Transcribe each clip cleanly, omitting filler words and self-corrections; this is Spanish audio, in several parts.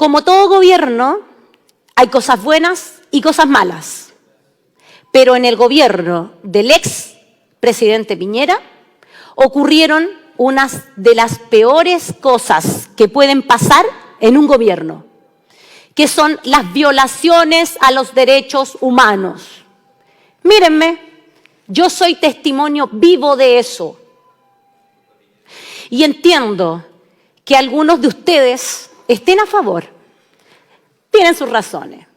Como todo gobierno, hay cosas buenas y cosas malas. Pero en el gobierno del ex presidente Piñera ocurrieron unas de las peores cosas que pueden pasar en un gobierno, que son las violaciones a los derechos humanos. Mírenme, yo soy testimonio vivo de eso. Y entiendo que algunos de ustedes estén a favor. Tienen sus razones.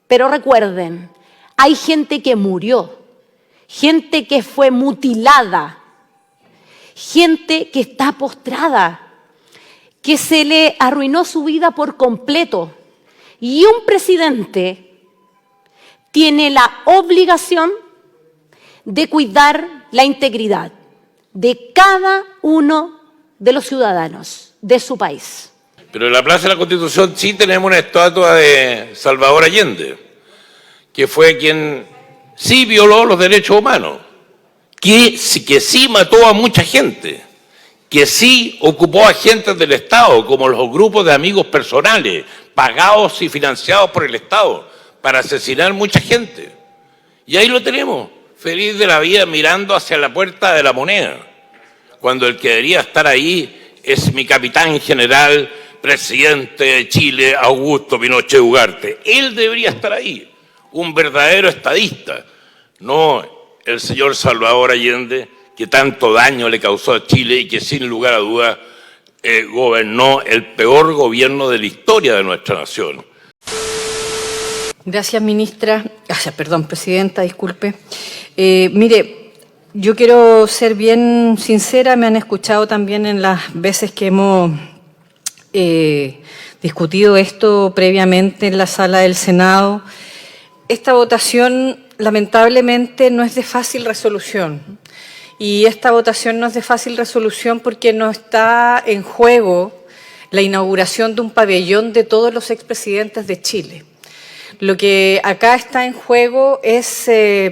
Pero recuerden, hay gente que murió, gente que fue mutilada, gente que está postrada, que se le arruinó su vida por completo. Y un presidente tiene la obligación de cuidar la integridad de cada uno de los ciudadanos de su país. Pero en la Plaza de la Constitución sí tenemos una estatua de Salvador Allende, que fue quien sí violó los derechos humanos, que sí mató a mucha gente, que sí ocupó agentes del Estado, como los grupos de amigos personales, pagados y financiados por el Estado, para asesinar mucha gente. Y ahí lo tenemos, feliz de la vida, mirando hacia la Puerta de la Moneda, cuando el que debería estar ahí es mi capitán general, presidente de Chile, Augusto Pinochet Ugarte. Él debería estar ahí, un verdadero estadista, no el señor Salvador Allende, que tanto daño le causó a Chile y que sin lugar a dudas gobernó el peor gobierno de la historia de nuestra nación. Gracias, presidenta, disculpe. Mire, yo quiero ser bien sincera, me han escuchado también en las veces que hemos discutido esto previamente en la sala del Senado. Esta votación, lamentablemente, no es de fácil resolución. Y esta votación no es de fácil resolución porque no está en juego la inauguración de un pabellón de todos los expresidentes de Chile. Lo que acá está en juego es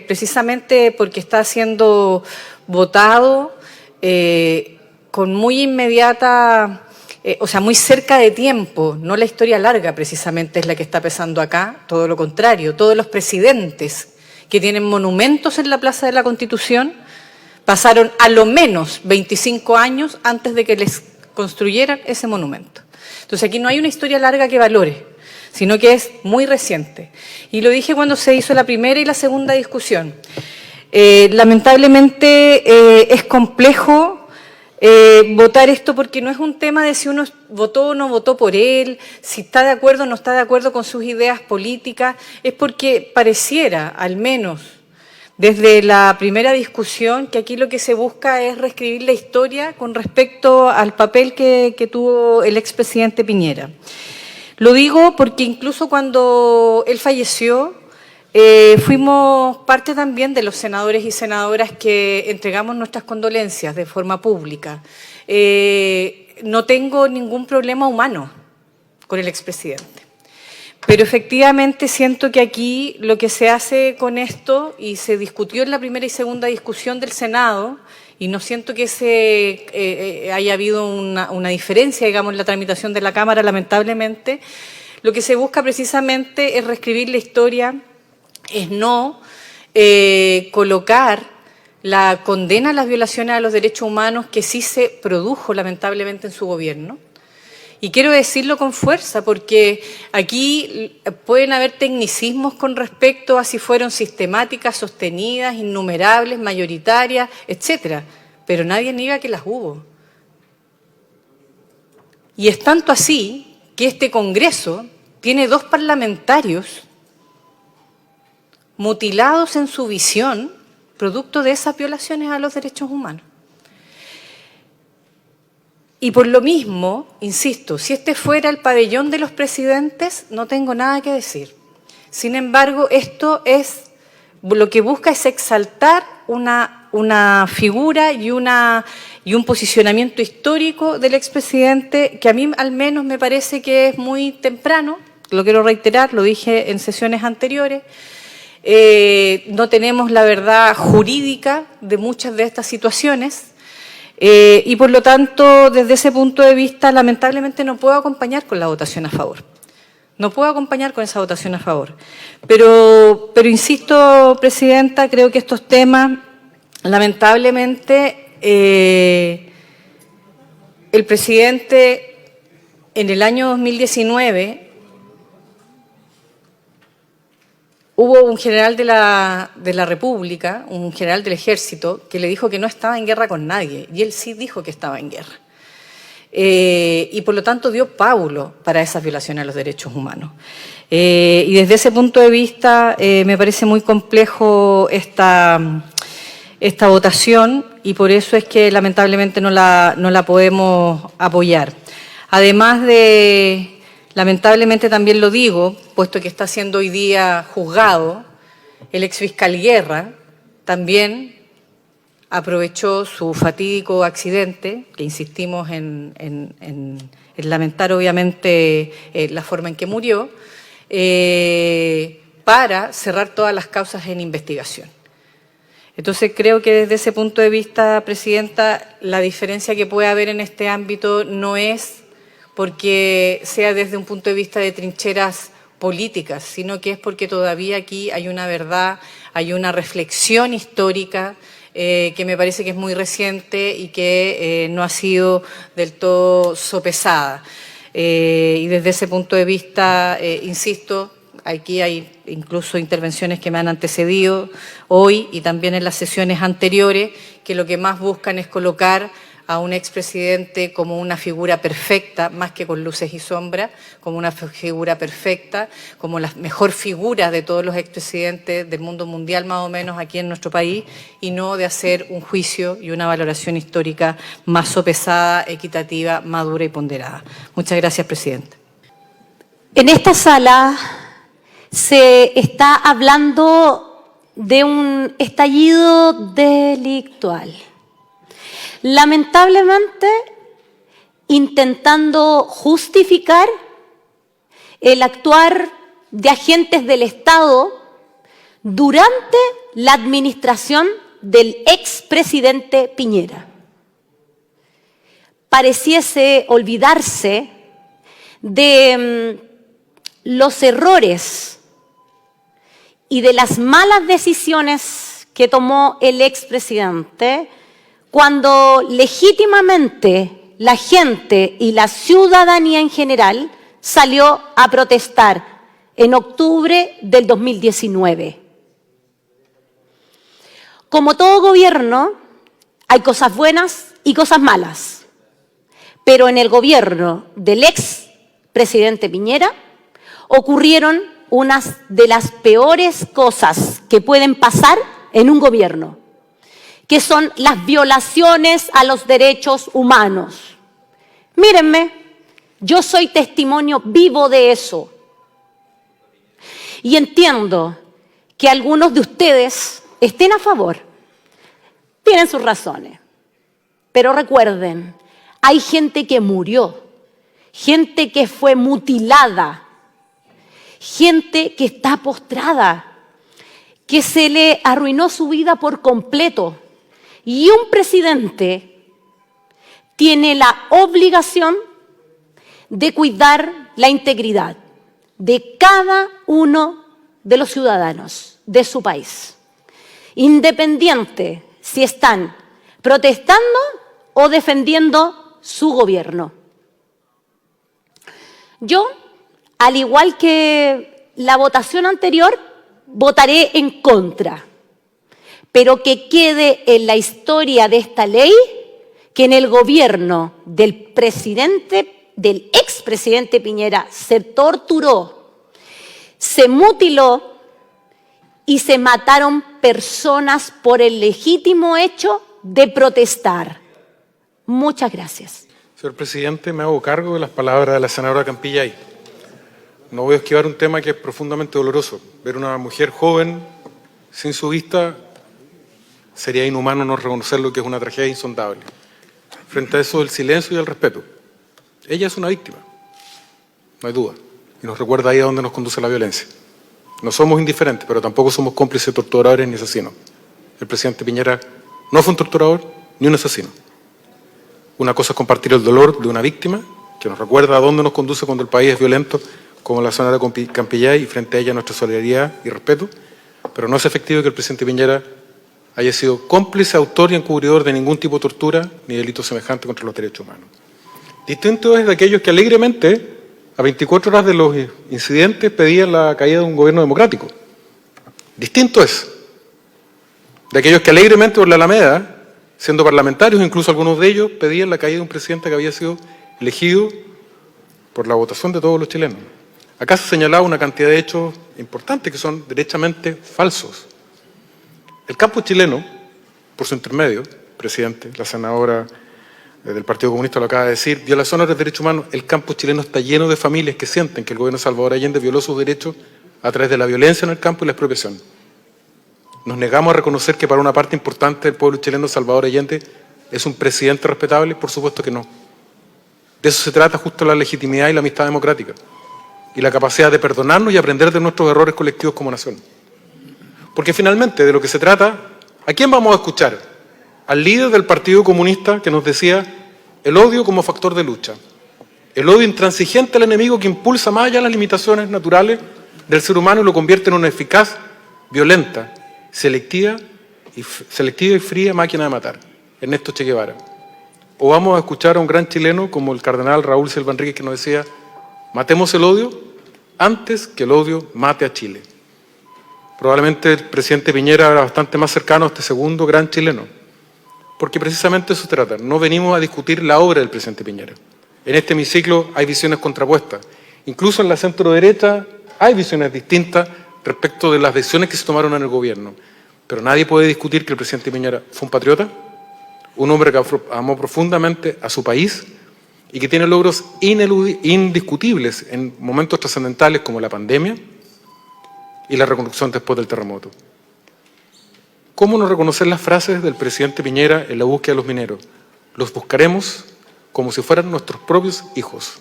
precisamente porque está siendo votado con muy inmediata, muy cerca de tiempo, no la historia larga precisamente es la que está pesando acá, todo lo contrario, todos los presidentes que tienen monumentos en la Plaza de la Constitución pasaron a lo menos 25 años antes de que les construyeran ese monumento. Entonces aquí no hay una historia larga que valore, sino que es muy reciente. Y lo dije cuando se hizo la primera y la segunda discusión. Lamentablemente es complejo votar esto porque no es un tema de si uno votó o no votó por él, si está de acuerdo o no está de acuerdo con sus ideas políticas, es porque pareciera, al menos desde la primera discusión, que aquí lo que se busca es reescribir la historia con respecto al papel que tuvo el expresidente Piñera. Lo digo porque incluso cuando él falleció, fuimos parte también de los senadores y senadoras que entregamos nuestras condolencias de forma pública. No tengo ningún problema humano con el expresidente. Pero efectivamente siento que aquí lo que se hace con esto, y se discutió en la primera y segunda discusión del Senado, y no siento que haya habido una diferencia, digamos, en la tramitación de la Cámara, lamentablemente, lo que se busca precisamente es reescribir la historia, es no colocar la condena a las violaciones a los derechos humanos que sí se produjo lamentablemente en su gobierno. Y quiero decirlo con fuerza porque aquí pueden haber tecnicismos con respecto a si fueron sistemáticas, sostenidas, innumerables, mayoritarias, etcétera, pero nadie niega que las hubo. Y es tanto así que este Congreso tiene 2 parlamentarios mutilados en su visión producto de esas violaciones a los derechos humanos. Y por lo mismo, insisto, si este fuera el pabellón de los presidentes, no tengo nada que decir. Sin embargo, esto es lo que busca es exaltar una figura y un posicionamiento histórico del expresidente que a mí al menos me parece que es muy temprano, lo quiero reiterar, lo dije en sesiones anteriores. No tenemos la verdad jurídica de muchas de estas situaciones. Y por lo tanto, desde ese punto de vista, lamentablemente no puedo acompañar con la votación a favor. No puedo acompañar con esa votación a favor. Pero insisto, Presidenta, creo que estos temas, lamentablemente, el presidente en el año 2019 hubo un general de la República, un general del Ejército, que le dijo que no estaba en guerra con nadie, y él sí dijo que estaba en guerra. Y por lo tanto dio pábulo para esas violaciones a los derechos humanos. Y desde ese punto de vista me parece muy complejo esta votación, y por eso es que lamentablemente no la podemos apoyar. Además de, lamentablemente también lo digo, puesto que está siendo hoy día juzgado, el exfiscal Guerra también aprovechó su fatídico accidente, que insistimos en lamentar obviamente la forma en que murió, para cerrar todas las causas en investigación. Entonces creo que desde ese punto de vista, Presidenta, la diferencia que puede haber en este ámbito no es porque sea desde un punto de vista de trincheras políticas, sino que es porque todavía aquí hay una verdad, hay una reflexión histórica que me parece que es muy reciente y que no ha sido del todo sopesada. Y desde ese punto de vista, insisto, aquí hay incluso intervenciones que me han antecedido hoy y también en las sesiones anteriores, que lo que más buscan es colocar a un expresidente como una figura perfecta, más que con luces y sombras, como una figura perfecta, como la mejor figura de todos los expresidentes del mundo mundial, más o menos aquí en nuestro país, y no de hacer un juicio y una valoración histórica más sopesada, equitativa, madura y ponderada. Muchas gracias, Presidente. En esta sala se está hablando de un estallido delictual. Lamentablemente, intentando justificar el actuar de agentes del Estado durante la administración del expresidente Piñera. Pareciese olvidarse de los errores y de las malas decisiones que tomó el expresidente cuando legítimamente la gente y la ciudadanía en general salió a protestar en octubre del 2019. Como todo gobierno, hay cosas buenas y cosas malas, pero en el gobierno del expresidente Piñera ocurrieron unas de las peores cosas que pueden pasar en un gobierno, que son las violaciones a los derechos humanos. Mírenme, yo soy testimonio vivo de eso. Y entiendo que algunos de ustedes estén a favor, tienen sus razones. Pero recuerden, hay gente que murió, gente que fue mutilada, gente que está postrada, que se le arruinó su vida por completo. Y un presidente tiene la obligación de cuidar la integridad de cada uno de los ciudadanos de su país, independiente si están protestando o defendiendo su gobierno. Yo, al igual que la votación anterior, votaré en contra. Pero que quede en la historia de esta ley que en el gobierno del expresidente Piñera se torturó, se mutiló y se mataron personas por el legítimo hecho de protestar. Muchas gracias. Señor Presidente, me hago cargo de las palabras de la senadora Campillay. No voy a esquivar un tema que es profundamente doloroso. Ver una mujer joven sin su vista sería inhumano no reconocer lo que es una tragedia insondable. Frente a eso, el silencio y el respeto. Ella es una víctima, no hay duda, y nos recuerda ahí a dónde nos conduce la violencia. No somos indiferentes, pero tampoco somos cómplices, torturadores ni asesinos. El presidente Piñera no fue un torturador ni un asesino. Una cosa es compartir el dolor de una víctima, que nos recuerda a dónde nos conduce cuando el país es violento, como la senadora Campillay, y frente a ella nuestra solidaridad y respeto, pero no es efectivo que el presidente Piñera haya sido cómplice, autor y encubridor de ningún tipo de tortura ni delito semejante contra los derechos humanos. Distinto es de aquellos que alegremente, a 24 horas de los incidentes, pedían la caída de un gobierno democrático. Distinto es de aquellos que alegremente por la Alameda, siendo parlamentarios, incluso algunos de ellos, pedían la caída de un presidente que había sido elegido por la votación de todos los chilenos. Acá se señalaba una cantidad de hechos importantes que son derechamente falsos. El campo chileno, por su intermedio, presidente, la senadora del Partido Comunista lo acaba de decir, violaciones de derechos humanos, el campo chileno está lleno de familias que sienten que el gobierno de Salvador Allende violó sus derechos a través de la violencia en el campo y la expropiación. Nos negamos a reconocer que para una parte importante del pueblo chileno Salvador Allende es un presidente respetable, por supuesto que no. De eso se trata justo la legitimidad y la amistad democrática y la capacidad de perdonarnos y aprender de nuestros errores colectivos como nación. Porque finalmente de lo que se trata, ¿a quién vamos a escuchar? Al líder del Partido Comunista que nos decía el odio como factor de lucha, el odio intransigente al enemigo que impulsa más allá las limitaciones naturales del ser humano y lo convierte en una eficaz, violenta, selectiva y fría máquina de matar, Ernesto Che Guevara. O vamos a escuchar a un gran chileno como el cardenal Raúl Silva Enríquez que nos decía, matemos el odio antes que el odio mate a Chile. Probablemente el presidente Piñera era bastante más cercano a este segundo gran chileno, porque precisamente eso se trata. No venimos a discutir la obra del presidente Piñera. En este hemiciclo hay visiones contrapuestas. Incluso en la centro-derecha hay visiones distintas respecto de las decisiones que se tomaron en el gobierno. Pero nadie puede discutir que el presidente Piñera fue un patriota, un hombre que amó profundamente a su país y que tiene logros indiscutibles en momentos trascendentales como la pandemia y la reconstrucción después del terremoto. ¿Cómo no reconocer las frases del presidente Piñera en la búsqueda de los mineros? Los buscaremos como si fueran nuestros propios hijos.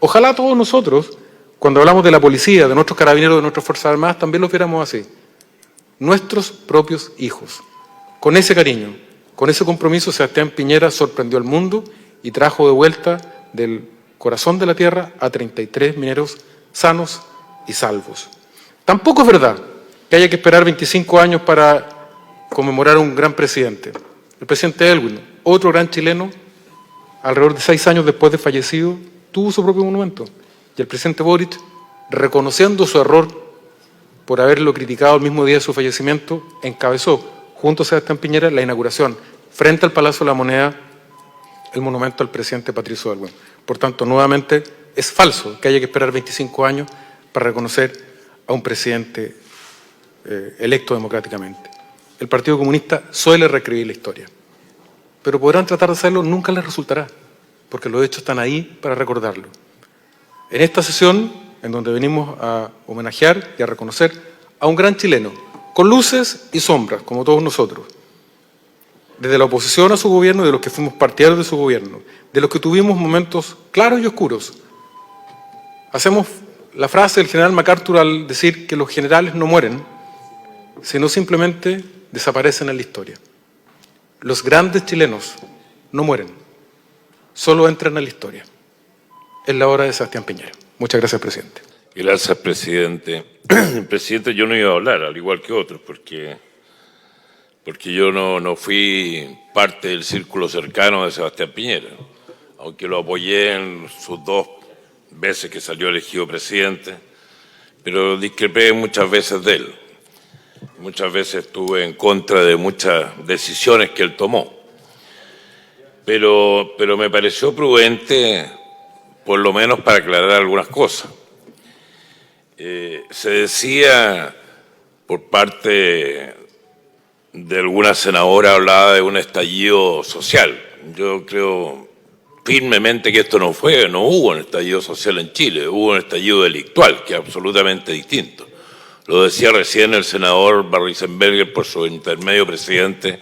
Ojalá todos nosotros, cuando hablamos de la policía, de nuestros carabineros, de nuestras Fuerzas Armadas, también los viéramos así. Nuestros propios hijos. Con ese cariño, con ese compromiso, Sebastián Piñera sorprendió al mundo y trajo de vuelta del corazón de la tierra a 33 mineros sanos y salvos. Tampoco es verdad que haya que esperar 25 años para conmemorar a un gran presidente. El presidente Elwin, otro gran chileno, alrededor de 6 años después de fallecido, tuvo su propio monumento. Y el presidente Boric, reconociendo su error por haberlo criticado el mismo día de su fallecimiento, encabezó, junto a Sebastián Piñera, la inauguración, frente al Palacio de la Moneda, el monumento al presidente Patricio Aylwin. Por tanto, nuevamente, es falso que haya que esperar 25 años para reconocer a un presidente electo democráticamente. El Partido Comunista suele reescribir la historia, pero podrán tratar de hacerlo, nunca les resultará, porque los hechos están ahí para recordarlo. En esta sesión, en donde venimos a homenajear y a reconocer a un gran chileno, con luces y sombras, como todos nosotros, desde la oposición a su gobierno, de los que fuimos partidarios de su gobierno, de los que tuvimos momentos claros y oscuros. Hacemos la frase del general MacArthur al decir que los generales no mueren, sino simplemente desaparecen en la historia. Los grandes chilenos no mueren, solo entran a la historia. Es la hora de Sebastián Piñera. Muchas gracias, presidente. Gracias, presidente. Presidente, yo no iba a hablar, al igual que otros, porque yo no fui parte del círculo cercano de Sebastián Piñera, aunque lo apoyé en sus 2 veces que salió elegido presidente, pero discrepé muchas veces de él. Muchas veces estuve en contra de muchas decisiones que él tomó. Pero me pareció prudente, por lo menos para aclarar algunas cosas. Se decía por parte de alguna senadora, hablaba de un estallido social. Yo creo firmemente que esto no hubo un estallido social en Chile, hubo un estallido delictual, que es absolutamente distinto. Lo decía recién el senador Barrisenberger por su intermedio presidente,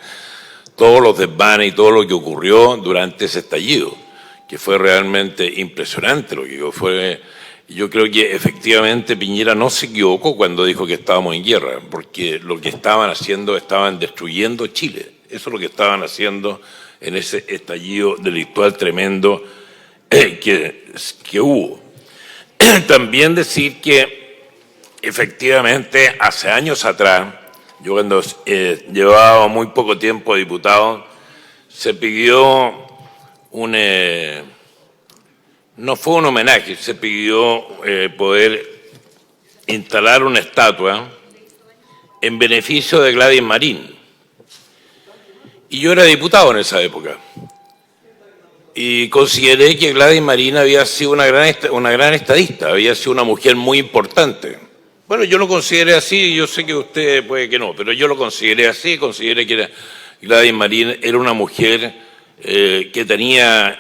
todos los desmanes y todo lo que ocurrió durante ese estallido, que fue realmente impresionante lo que fue. Yo creo que efectivamente Piñera no se equivocó cuando dijo que estábamos en guerra, porque lo que estaban haciendo, estaban destruyendo Chile. Eso es lo que estaban haciendo en ese estallido delictual tremendo que hubo. También decir que efectivamente hace años atrás, yo cuando llevaba muy poco tiempo de diputado, se pidió no fue un homenaje, se pidió poder instalar una estatua en beneficio de Gladys Marín. Y yo era diputado en esa época. Y consideré que Gladys Marín había sido una gran estadista, había sido una mujer muy importante. Bueno, yo lo consideré así, yo sé que usted puede que no, pero yo lo consideré así, consideré que Gladys Marín era una mujer que tenía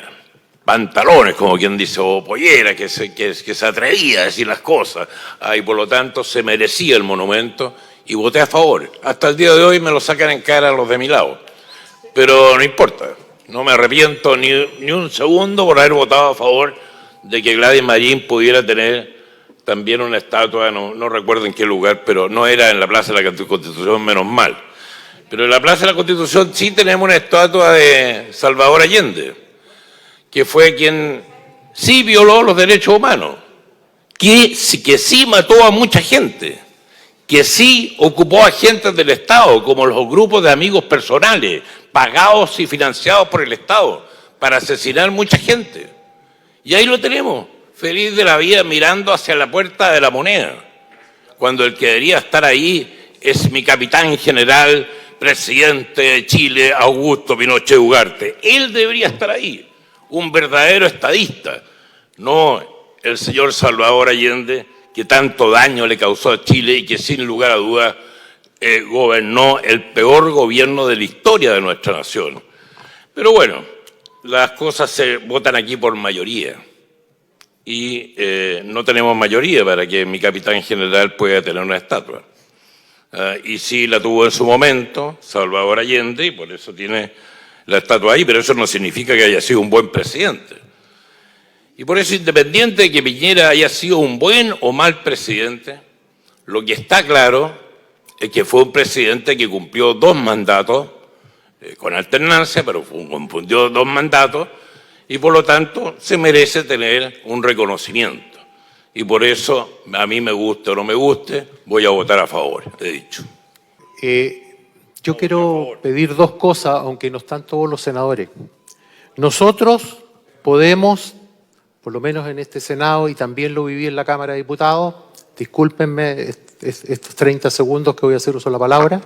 pantalones, como quien dice, o pollera, que se atrevía a decir las cosas, y por lo tanto se merecía el monumento, y voté a favor. Hasta el día de hoy me lo sacan en cara los de mi lado, pero no importa, no me arrepiento ni un segundo por haber votado a favor de que Gladys Marín pudiera tener también una estatua, no recuerdo en qué lugar, pero no era en la Plaza de la Constitución, menos mal. Pero en la Plaza de la Constitución sí tenemos una estatua de Salvador Allende, que fue quien sí violó los derechos humanos, que sí mató a mucha gente, que sí ocupó agentes del Estado, como los grupos de amigos personales, pagados y financiados por el Estado, para asesinar mucha gente. Y ahí lo tenemos, feliz de la vida, mirando hacia la Puerta de la Moneda, cuando el que debería estar ahí es mi capitán general, presidente de Chile, Augusto Pinochet Ugarte. Él debería estar ahí, un verdadero estadista, no el señor Salvador Allende, que tanto daño le causó a Chile y que sin lugar a dudas gobernó el peor gobierno de la historia de nuestra nación. Pero bueno, las cosas se votan aquí por mayoría y no tenemos mayoría para que mi capitán general pueda tener una estatua. Y sí la tuvo en su momento Salvador Allende y por eso tiene la estatua ahí, pero eso no significa que haya sido un buen presidente. Y por eso, independiente de que Piñera haya sido un buen o mal presidente, lo que está claro es que fue un presidente que cumplió 2 mandatos, con alternancia, pero cumplió 2 mandatos, y por lo tanto se merece tener un reconocimiento. Y por eso, a mí me guste o no me guste, voy a votar a favor, he dicho. Yo quiero pedir 2 cosas, aunque no están todos los senadores. Nosotros podemos, por lo menos en este Senado, y también lo viví en la Cámara de Diputados, discúlpenme estos 30 segundos que voy a hacer uso de la palabra.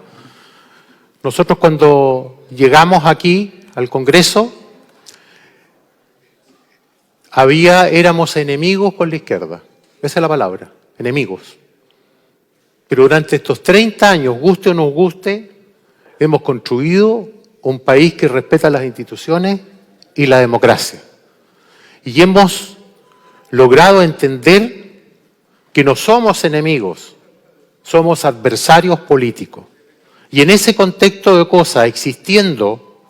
Nosotros cuando llegamos aquí al Congreso, éramos enemigos con la izquierda. Esa es la palabra, enemigos. Pero durante estos 30 años, guste o no guste, hemos construido un país que respeta las instituciones y la democracia. Y hemos logrado entender que no somos enemigos, somos adversarios políticos. Y en ese contexto de cosas, existiendo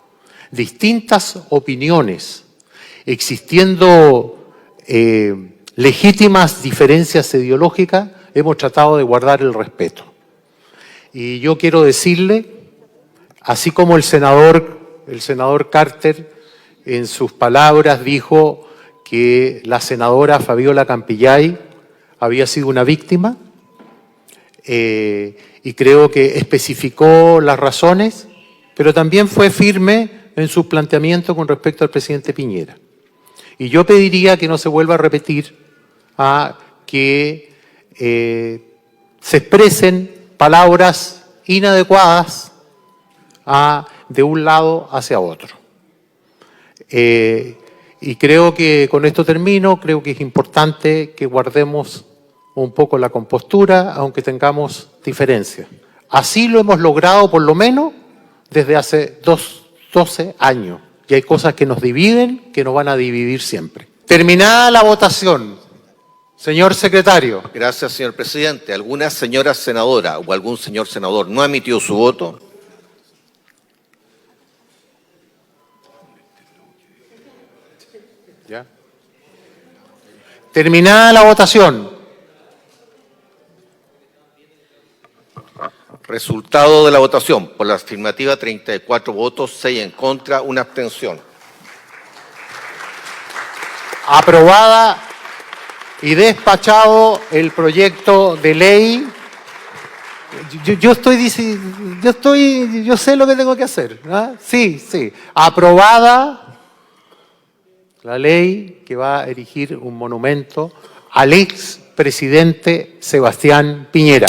distintas opiniones, existiendo legítimas diferencias ideológicas, hemos tratado de guardar el respeto. Y yo quiero decirle, así como el senador Carter en sus palabras dijo que la senadora Fabiola Campillay había sido una víctima, y creo que especificó las razones, pero también fue firme en sus planteamientos con respecto al presidente Piñera. Y yo pediría que no se vuelva a repetir que se expresen palabras inadecuadas de un lado hacia otro. Y creo que con esto termino, creo que es importante que guardemos un poco la compostura, aunque tengamos diferencias. Así lo hemos logrado por lo menos desde hace 12 años. Y hay cosas que nos dividen, que nos van a dividir siempre. Terminada la votación, señor secretario. Gracias, señor presidente. ¿Alguna señora senadora o algún señor senador no ha emitido su voto? ¿Ya? Terminada la votación. Resultado de la votación. Por la afirmativa, 34 votos, 6 en contra, una abstención. Aprobada y despachado el proyecto de ley. Yo sé lo que tengo que hacer. ¿Ah? Sí. Aprobada la ley que va a erigir un monumento al expresidente Sebastián Piñera.